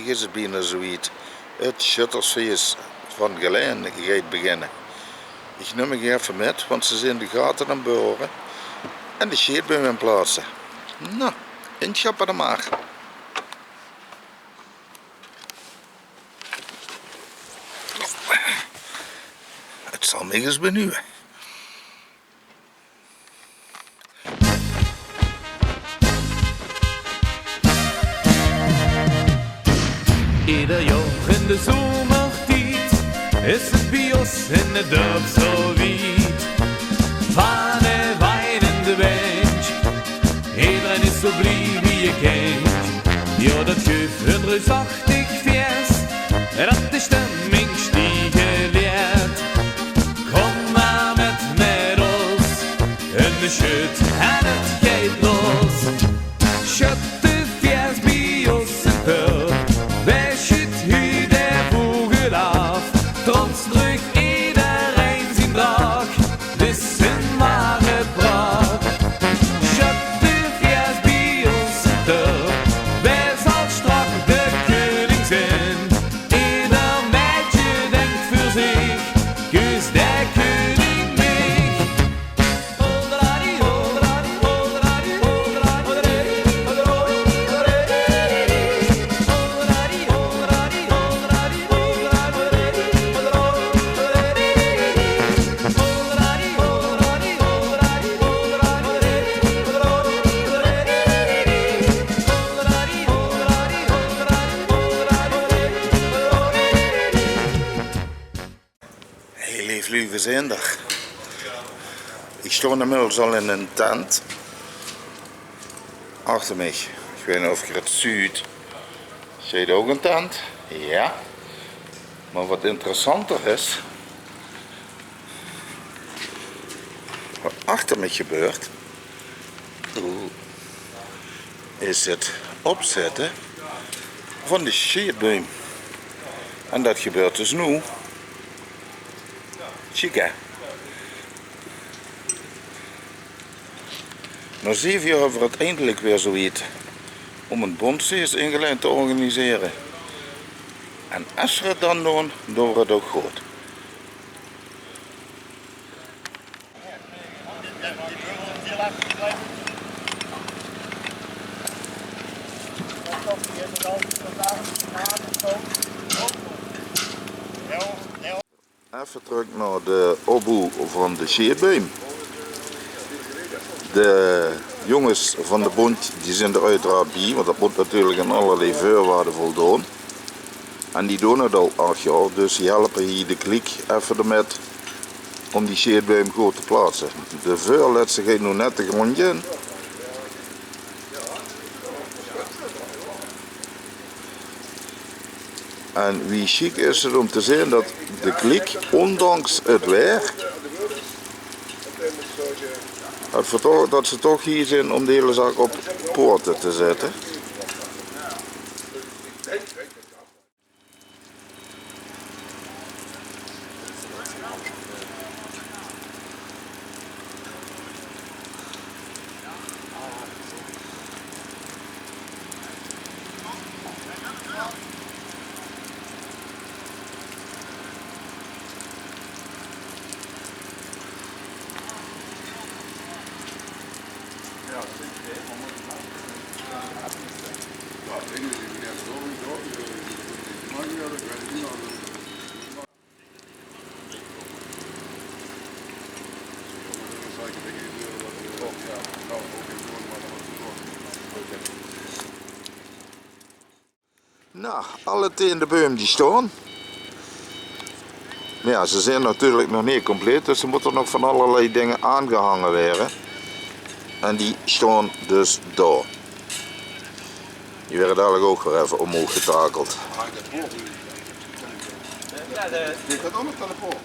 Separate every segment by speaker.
Speaker 1: is het bijna zoiets. Het shuttlesfeest van Geleen gaat beginnen. Ik neem je even met, want ze zijn de gaten aan het boren en de scheetboom in plaatsen. Nou, inschappen er maar. Het zal me eens benieuwen.
Speaker 2: Ieder jaar in de zomertijd is het bij ons in het dorp zo wiet. Van de wijn in de bench, iedereen is zo blij wie je kent. Ja, dat geeft een reusachtig feest, en dat de stemming stiegen leert. Kom maar met ons, en de schut en het gaat los. Schut de feest bij ons in Pearl. Trots druk iedereen zijn dag, dus een ware praat. Schut de feest bij ons in Pearl, wij zal strak de koning zijn. Ieder meisje denkt voor zich, kus de koning mij.
Speaker 1: Lieve zender. Ik sta inmiddels al in een tent. Achter mij, ik weet niet of je het ziet. Zie je ook een tent? Ja. Maar wat interessanter is, wat achter mij gebeurt, is het opzetten van de scheetboom. En dat gebeurt dus nu. Chic hè? Na 7 jaar hebben we het eindelijk weer zoiets om een bondfeest in Geleen te organiseren. En als we het dan doen we het ook goed. Even terug naar de opbouw van de scheetboom. De jongens van de bond die zijn er uiteraard bij, want dat moet natuurlijk aan allerlei voorwaarden voldoen. En die doen het al 8 jaar, dus die helpen hier de kliek even ermee om die scheetboom goed te plaatsen. De voorletste gaat nu net de grond in. En wie chic is het om te zien dat de kliek, ondanks het weer, dat ze toch hier zijn om de hele zaak op poorten te zetten. Nou, alle in de boom die staan. Ja, ze zijn natuurlijk nog niet compleet, dus er moeten nog van allerlei dingen aangehangen worden. En die staan dus daar. Die werden dadelijk ook weer even omhoog getakeld.
Speaker 3: Dit gaat ook met telefoon.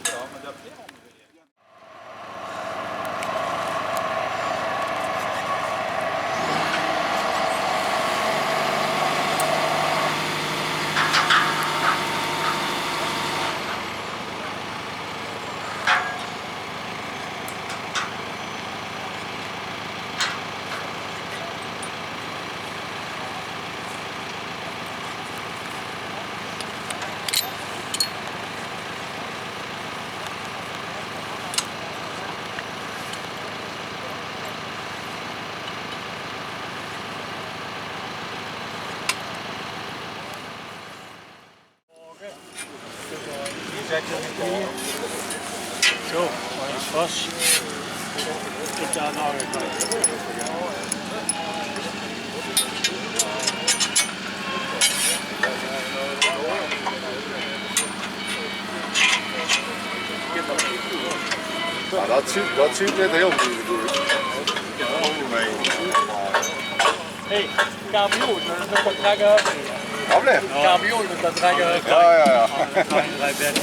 Speaker 4: Zo, hij is vast. Ik daar nou weer.
Speaker 3: Ja, dat ziet net heel goed natuurlijk.
Speaker 4: Hé, cabrio, dat is wat trekken.
Speaker 3: Afleg.
Speaker 4: Cabrio, dat trekken.
Speaker 3: Ja.
Speaker 4: Wij bent.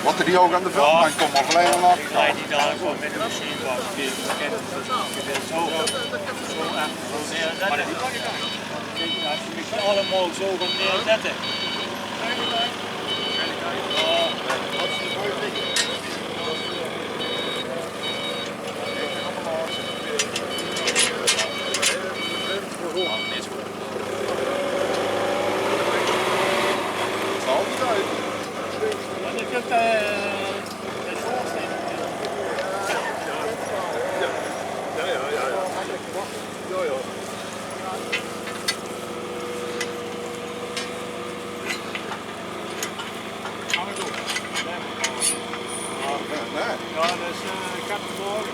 Speaker 3: Wat er die ook aan de veldlijn komt, maar alleen al af.
Speaker 4: Ik rijd niet dadelijk gewoon met de machine was. Je bent zo echt zo neerzetten. Als je misschien allemaal zo gaat neerzetten. Je kunt het voorstellen. Ja, dus ik heb het morgen.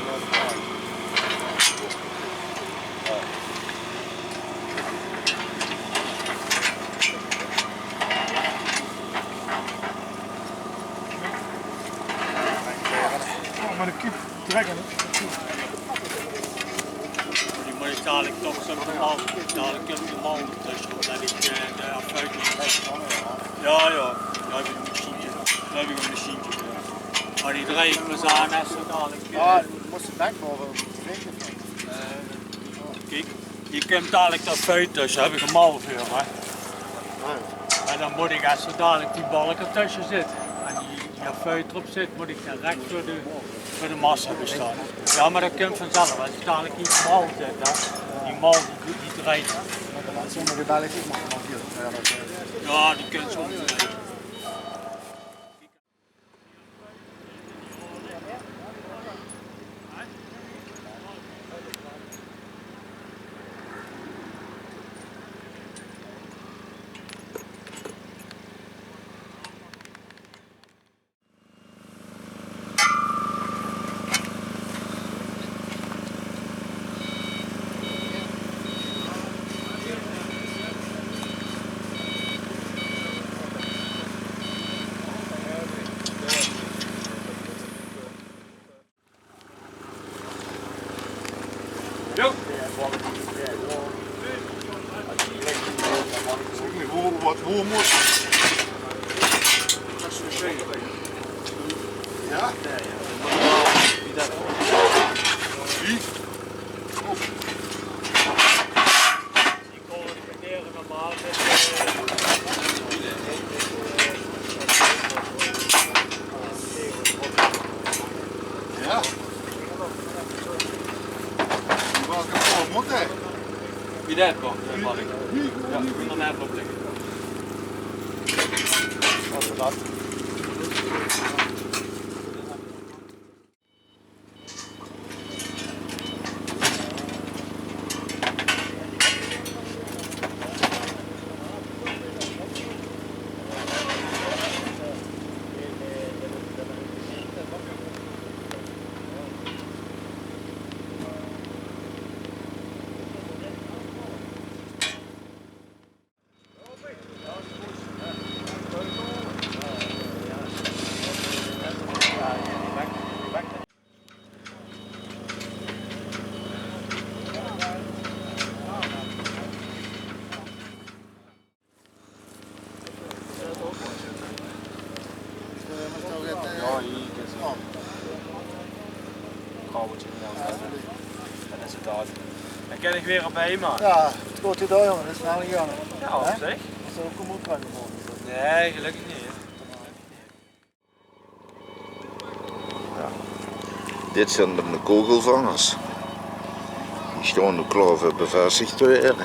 Speaker 4: Maar de kip trekken. Die moet ik dadelijk toch zo normaal. Dadelijk heb ik de man tussen. Dan heb ik de afvuiting. Ja, daar heb ik een machientje. Daar heb ik een machientje. Maar die draai ik me aan en zo dadelijk.
Speaker 3: Ja, je moest het denk maar
Speaker 4: Kijk, je kunt dadelijk dat vuit tussen, heb ik een mal voor. Hè. En dan moet ik als zo dadelijk die balk ertussen zit. En die vuit erop zit, moet ik direct voor de massa bestaan. Ja, maar dat komt vanzelf. Als je dadelijk die mal zit, hè. Die mal die draait.
Speaker 3: zonder de balk ook maar
Speaker 4: Ja, die kunt zo draaien.
Speaker 3: Hoe moet ja? Wie?
Speaker 4: Die coördineren normaal met
Speaker 3: Ja? Welke vorm moet hij?
Speaker 4: wie dat komt, man. Ja, ik moet dan even opleggen.
Speaker 3: Wat is dat?
Speaker 4: Dan ken ik weer op bij man.
Speaker 3: Ja, het gaat hier door jongen, dat is nou niet jongen.
Speaker 4: Ja, op zich.
Speaker 3: Zo kom ook van
Speaker 4: Nee, gelukkig niet.
Speaker 1: Dit zijn de kogelvangers. Die staan nu klaar voor bevestigd te worden.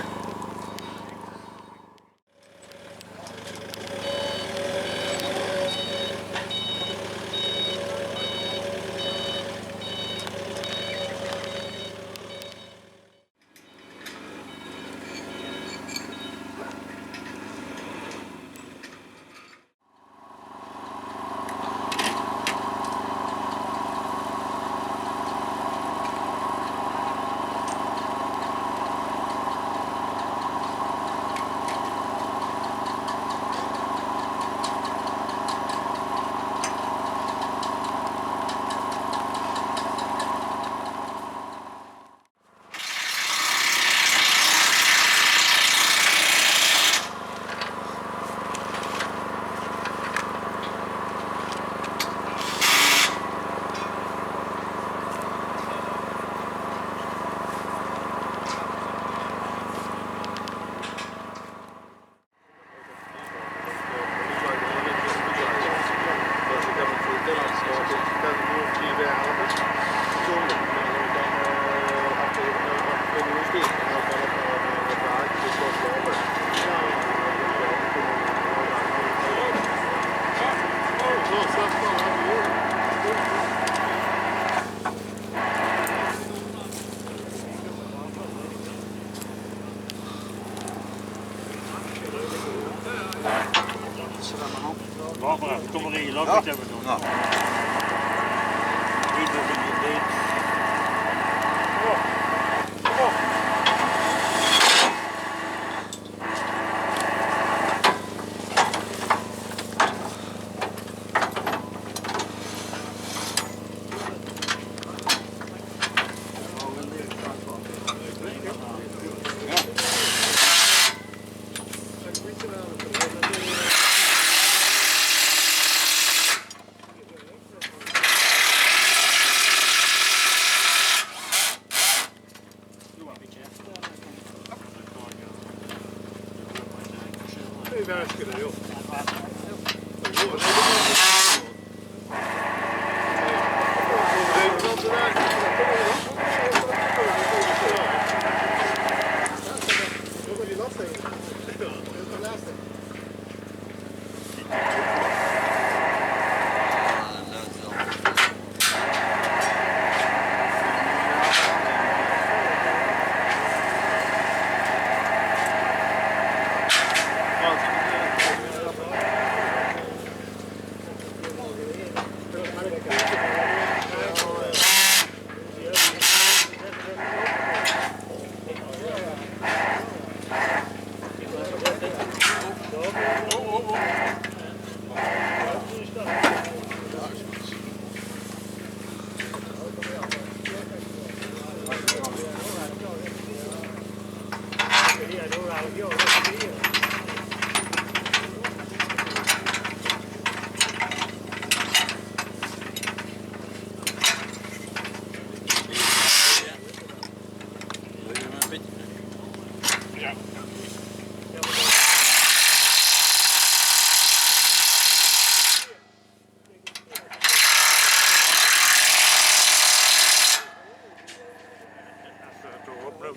Speaker 4: dat moeten we doen.
Speaker 5: Nou.
Speaker 4: Ieder die het deed.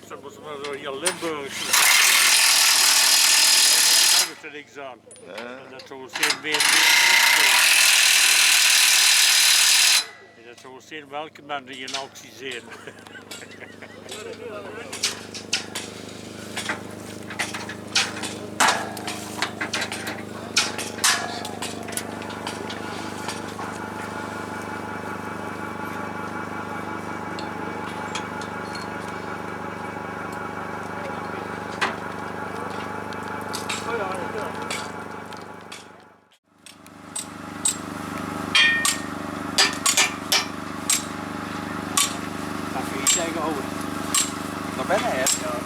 Speaker 4: Dat was maar zo hier Limburgs. Daar heb ik er niks aan. Dat zou zien weer. Dat zou zien welke man die in actie zien.
Speaker 5: Nog ben hij, hè? Ja.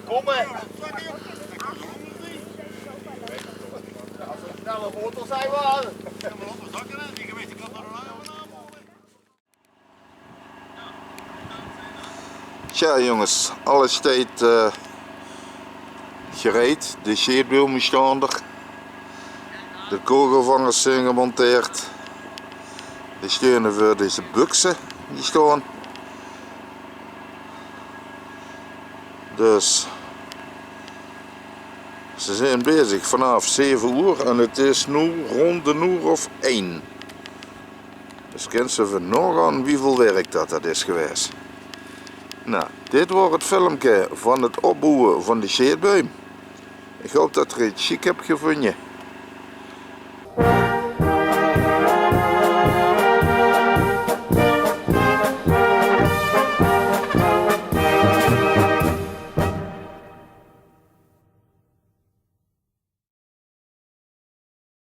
Speaker 3: Kom maar. Snelle motor zijn we aan.
Speaker 5: Ja, maar op een zakken, die gemeente kan er een
Speaker 1: Tja jongens, alles staat gereed. De sheetbomen staan er. De kogelvangers zijn gemonteerd. De steunen voor deze buksen die staan. Dus ze zijn bezig vanaf 7 uur en het is nu rond de uur of 1. Dus kent ze even nog aan wieveel werk dat is geweest. Nou, dit wordt het filmpje van het opbouwen van de sheetboom. Ik hoop dat je het chic hebt gevonden.